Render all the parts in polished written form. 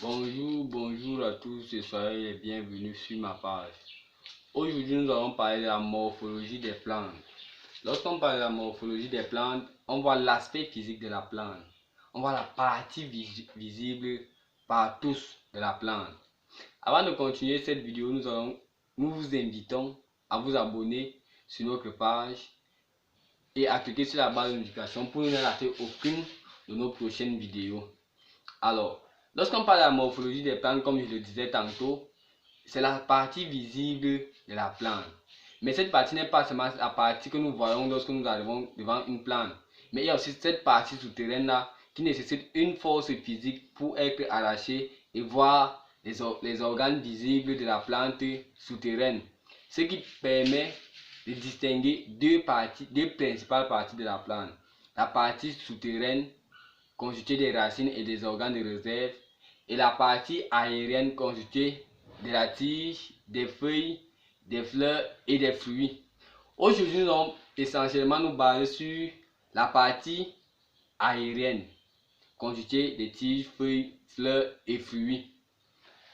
Bonjour à tous et soyez les bienvenus sur ma page. Aujourd'hui, nous allons parler de la morphologie des plantes. Lorsqu'on parle de la morphologie des plantes, on voit l'aspect physique de la plante. On voit la partie visible par tous de la plante. Avant de continuer cette vidéo, nous vous invitons à vous abonner sur notre page et à cliquer sur la barre de notification pour ne rater aucune de nos prochaines vidéos. Alors, lorsqu'on parle de la morphologie des plantes, comme je le disais tantôt, c'est la partie visible de la plante. Mais cette partie n'est pas seulement la partie que nous voyons lorsque nous arrivons devant une plante. Mais il y a aussi cette partie souterraine là qui nécessite une force physique pour être arrachée et voir les organes visibles de la plante souterraine. Ce qui permet de distinguer deux principales parties de la plante. La partie souterraine constituée des racines et des organes de réserve, et la partie aérienne constituée de la tige, des feuilles, des fleurs et des fruits. Aujourd'hui, nous allons essentiellement nous baser sur la partie aérienne, constituée des tiges, feuilles, fleurs et fruits.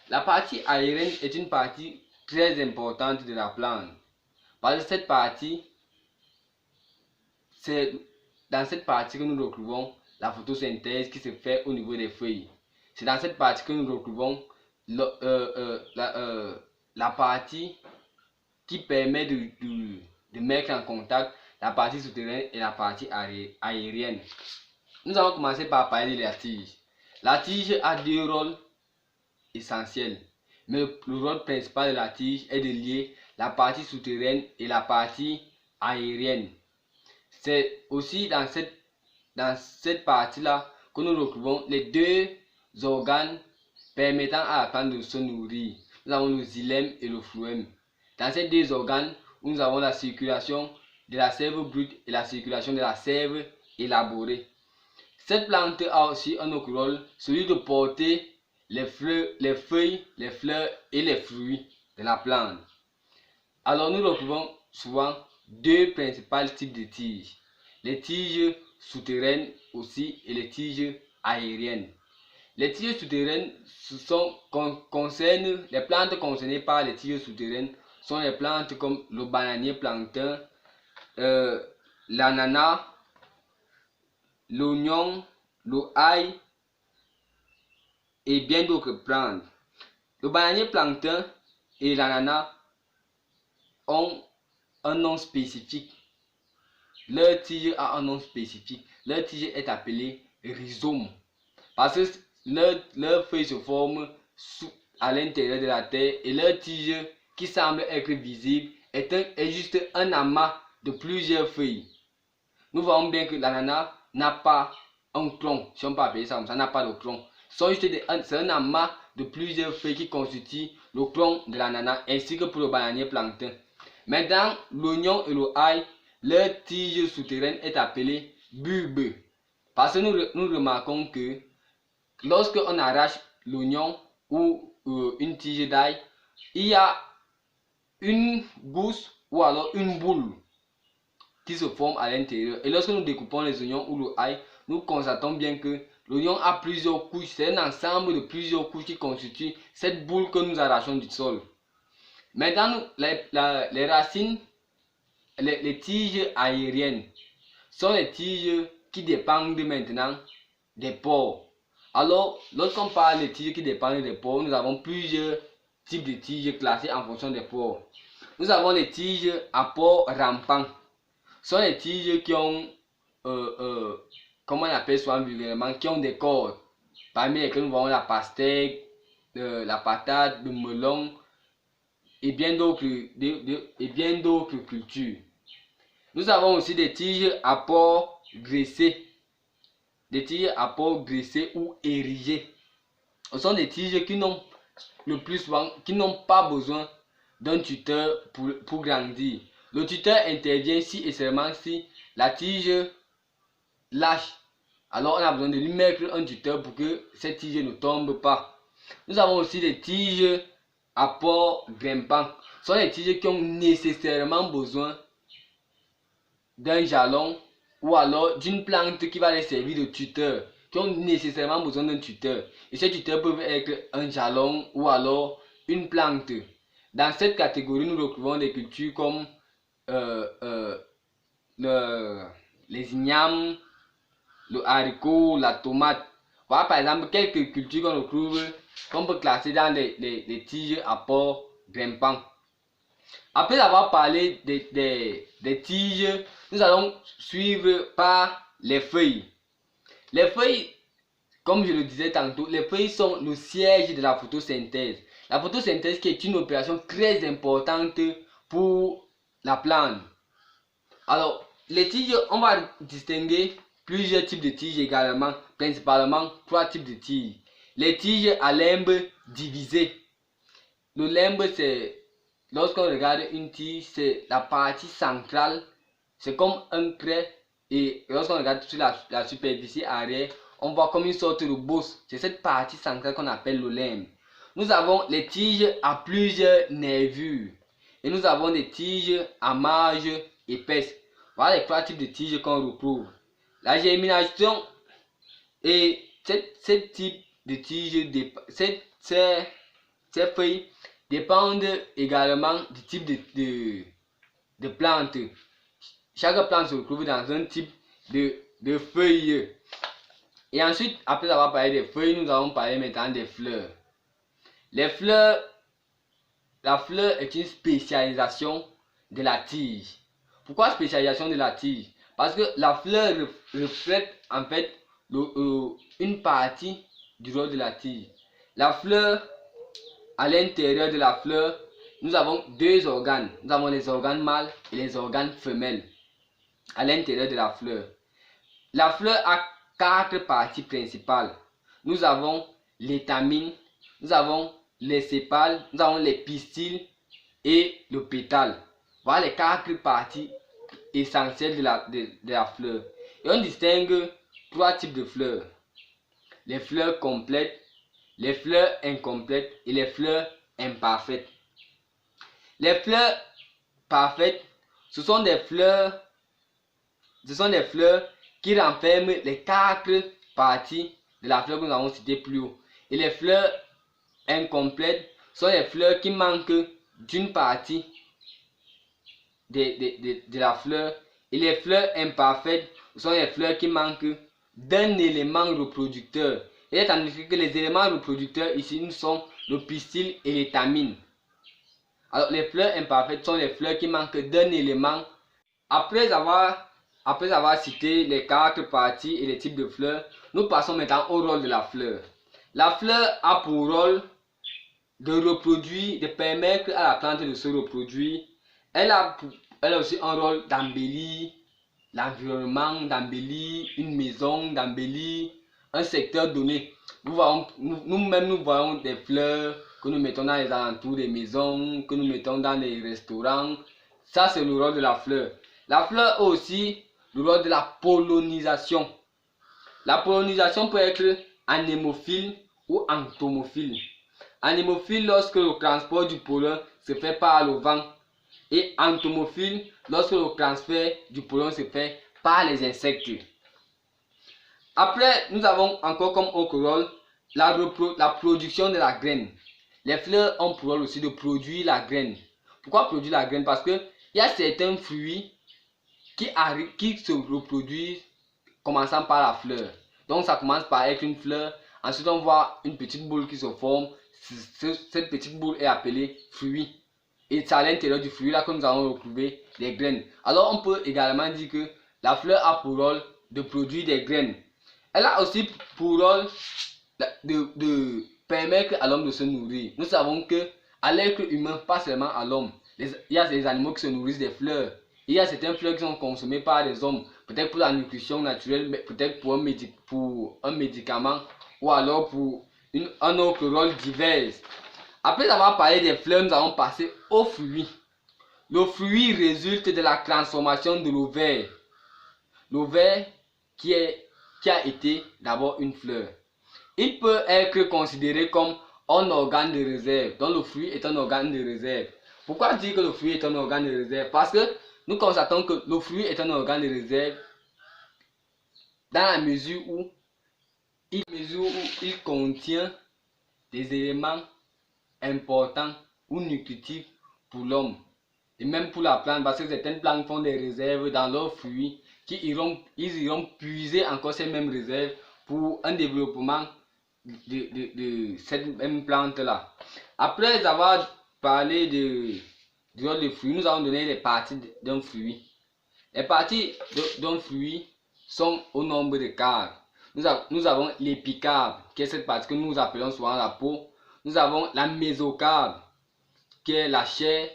La partie aérienne est une partie très importante de la plante, parce que cette partie, c'est dans cette partie que nous retrouvons la photosynthèse qui se fait au niveau des feuilles. C'est dans cette partie que nous retrouvons la partie qui permet de mettre en contact la partie souterraine et la partie aérienne. Nous allons commencer par parler de la tige. La tige a deux rôles essentiels, mais le rôle principal de la tige est de lier la partie souterraine et la partie aérienne. C'est aussi dans cette partie-là que nous retrouvons les deux organes permettant à la plante de se nourrir. Nous avons le xylème et le phloème. Dans ces deux organes, nous avons la circulation de la sève brute et la circulation de la sève élaborée. Cette plante a aussi un autre rôle, celui de porter les feuilles, les fleurs et les fruits de la plante. Alors nous retrouvons souvent deux principaux types de tiges. Les tiges souterraines aussi et les tiges aériennes. Les tiges souterraines concernent les plantes concernées par les tiges souterraines sont les plantes comme le bananier plantain, l'ananas, l'oignon, l'ail et bien d'autres plantes. Le bananier plantain et l'ananas ont un nom spécifique. Leur tige a un nom spécifique. Leur tige est appelée rhizome. Parce que leurs feuilles se forment à l'intérieur de la terre et leur tige qui semble être visible est juste un amas de plusieurs feuilles. Nous voyons bien que l'ananas n'a pas un tronc, si on peut appeler ça comme ça, n'a pas de tronc. C'est un amas de plusieurs feuilles qui constituent le tronc de l'ananas ainsi que pour le bananier plantain. Maintenant, l'oignon et l'ail, leur tige souterraine est appelée bulbe. Parce que nous remarquons que lorsque on arrache l'oignon ou une tige d'ail, il y a une gousse ou alors une boule qui se forme à l'intérieur. Et lorsque nous découpons les oignons ou l'ail, nous constatons bien que l'oignon a plusieurs couches. C'est un ensemble de plusieurs couches qui constituent cette boule que nous arrachons du sol. Maintenant, les racines, les tiges aériennes sont les tiges qui dépendent maintenant des pores. Alors, lorsqu'on parle des tiges qui dépendent des pores, nous avons plusieurs types de tiges classés en fonction des pores. Nous avons les tiges à pores rampants. Ce sont les tiges qui ont, comment on appelle ça vulgairement, qui ont des cordes, parmi lesquelles nous voyons la pastèque, la patate, le melon et bien d'autres cultures. Nous avons aussi des tiges à pores graissés. Des tiges à pores graissés ou érigés. Ce sont des tiges qui n'ont le plus souvent pas besoin d'un tuteur pour grandir. Le tuteur intervient si et seulement si la tige lâche. Alors on a besoin de lui mettre un tuteur pour que cette tige ne tombe pas. Nous avons aussi des tiges à pores grimpants. Ce sont des tiges qui ont nécessairement besoin d'un jalon ou alors d'une plante qui va les servir de tuteur. qui ont nécessairement besoin d'un tuteur. Et ces tuteurs peuvent être un jalon ou alors une plante. Dans cette catégorie, nous retrouvons des cultures comme les ignames, le haricot, la tomate. Voilà par exemple quelques cultures qu'on retrouve, qu'on peut classer dans les tiges à port grimpant. Après avoir parlé des tiges, nous allons suivre par les feuilles. Les feuilles, comme je le disais tantôt, les feuilles sont le siège de la photosynthèse. La photosynthèse qui est une opération très importante pour la plante. Alors, les tiges, on va distinguer plusieurs types de tiges également, principalement 3 types de tiges. Les tiges à limbe divisées. Le limbe, c'est, lorsqu'on regarde une tige, c'est la partie centrale, c'est comme un trait, et lorsqu'on regarde sur la superficie arrière, on voit comme une sorte de bosse. C'est cette partie centrale qu'on appelle le limbe. Nous avons les tiges à plusieurs nervures, et nous avons des tiges à marge épaisse. Voilà les 3 types de tiges qu'on retrouve. La germination et ce type de tige, ces feuilles dépendent également du type de plante. Chaque plante se retrouve dans un type de feuilles. Et ensuite, après avoir parlé des feuilles, nous allons parler maintenant des fleurs. Les fleurs, la fleur est une spécialisation de la tige. Pourquoi spécialisation de la tige? Parce que la fleur reflète en fait une partie du rôle de la tige. La fleur, à l'intérieur de la fleur, nous avons 2 organes. Nous avons les organes mâles et les organes femelles à l'intérieur de la fleur. La fleur a 4 parties principales. Nous avons l'étamine, nous avons les sépales, nous avons les pistils et le pétale. Voilà les 4 parties essentielles de la fleur. Et on distingue 3 types de fleurs. Les fleurs complètes, les fleurs incomplètes et les fleurs imparfaites. Les fleurs parfaites, ce sont des fleurs qui renferment les 4 parties de la fleur que nous avons citées plus haut. Et les fleurs incomplètes sont les fleurs qui manquent d'une partie de la fleur. Et les fleurs imparfaites sont les fleurs qui manquent d'un élément reproducteur. Et étant donné que les éléments reproducteurs ici nous sont le pistil et l'étamine. Alors les fleurs imparfaites sont les fleurs qui manquent d'un élément. Après avoir cité les 4 parties et les types de fleurs, nous passons maintenant au rôle de la fleur. La fleur a pour rôle de reproduire, de permettre à la plante de se reproduire. Elle a aussi un rôle d'embellir l'environnement, d'embellir une maison, d'embellir un secteur donné. Nous-mêmes, nous voyons des fleurs que nous mettons dans les alentours des maisons, que nous mettons dans les restaurants. Ça, c'est le rôle de la fleur. La fleur a aussi le rôle de la pollinisation. La pollinisation peut être anémophile ou entomophile. Anémophile lorsque le transport du pollen se fait par le vent. Et entomophile lorsque le transfert du pollen se fait par les insectes. Après, nous avons encore comme autre rôle la production de la graine. Les fleurs ont pour rôle aussi de produire la graine. Pourquoi produire la graine? Parce que il y a certains fruits qui se reproduisent commençant par la fleur. Donc ça commence par être une fleur. Ensuite on voit une petite boule qui se forme. Cette petite boule est appelée fruit. Et c'est à l'intérieur du fruit là que nous allons retrouver les graines. Alors on peut également dire que la fleur a pour rôle de produire des graines. Elle a aussi pour rôle de permettre à l'homme de se nourrir. Nous savons que à l'être humain, pas seulement à l'homme, il y a des animaux qui se nourrissent des fleurs. Il y a certaines fleurs qui sont consommées par les hommes, peut-être pour la nutrition naturelle, mais peut-être pour un médicament ou alors pour un autre rôle divers. Après avoir parlé des fleurs, nous allons passer aux fruits. Le fruit résulte de la transformation de l'ovaire. L'ovaire qui a été d'abord une fleur. Il peut être considéré comme un organe de réserve. Donc le fruit est un organe de réserve. Pourquoi dire que le fruit est un organe de réserve? Parce que nous constatons que le fruit est un organe de réserve dans la mesure où il mesure où il contient des éléments importants ou nutritifs pour l'homme et même pour la plante, parce que certaines plantes font des réserves dans leurs fruits ils iront puiser encore ces mêmes réserves pour un développement de cette même plante là. Après avoir parlé du rôle des fruits, nous allons donner les parties d'un fruit. Les parties d'un fruit sont au nombre de 4. Nous avons l'épicarpe, qui est cette partie que nous appelons souvent la peau. Nous avons la mésocarpe, qui est la chair,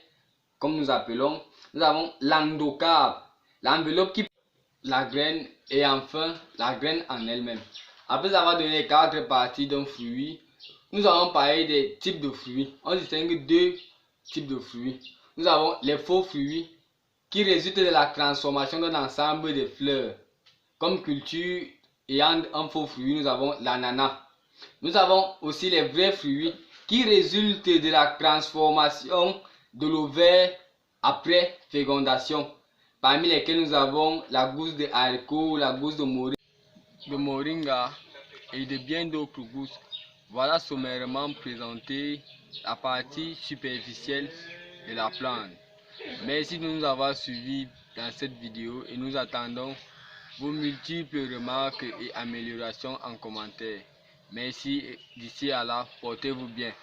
comme nous appelons. Nous avons l'endocarpe, l'enveloppe qui la graine, et enfin la graine en elle-même. Après avoir donné les 4 parties d'un fruit, nous allons parler des types de fruits. On distingue 2 types de fruits. Nous avons les faux fruits qui résultent de la transformation d'un ensemble de fleurs. Comme culture ayant un faux fruit, nous avons l'ananas. Nous avons aussi les vrais fruits qui résultent de la transformation de l'ovaire après fécondation, parmi lesquels nous avons la gousse de haricot, la gousse de moringa et de bien d'autres gousses. Voilà sommairement présenté la partie superficielle de la plante. Merci de nous avoir suivis dans cette vidéo et nous attendons vos multiples remarques et améliorations en commentaire. Merci et d'ici à là, portez-vous bien.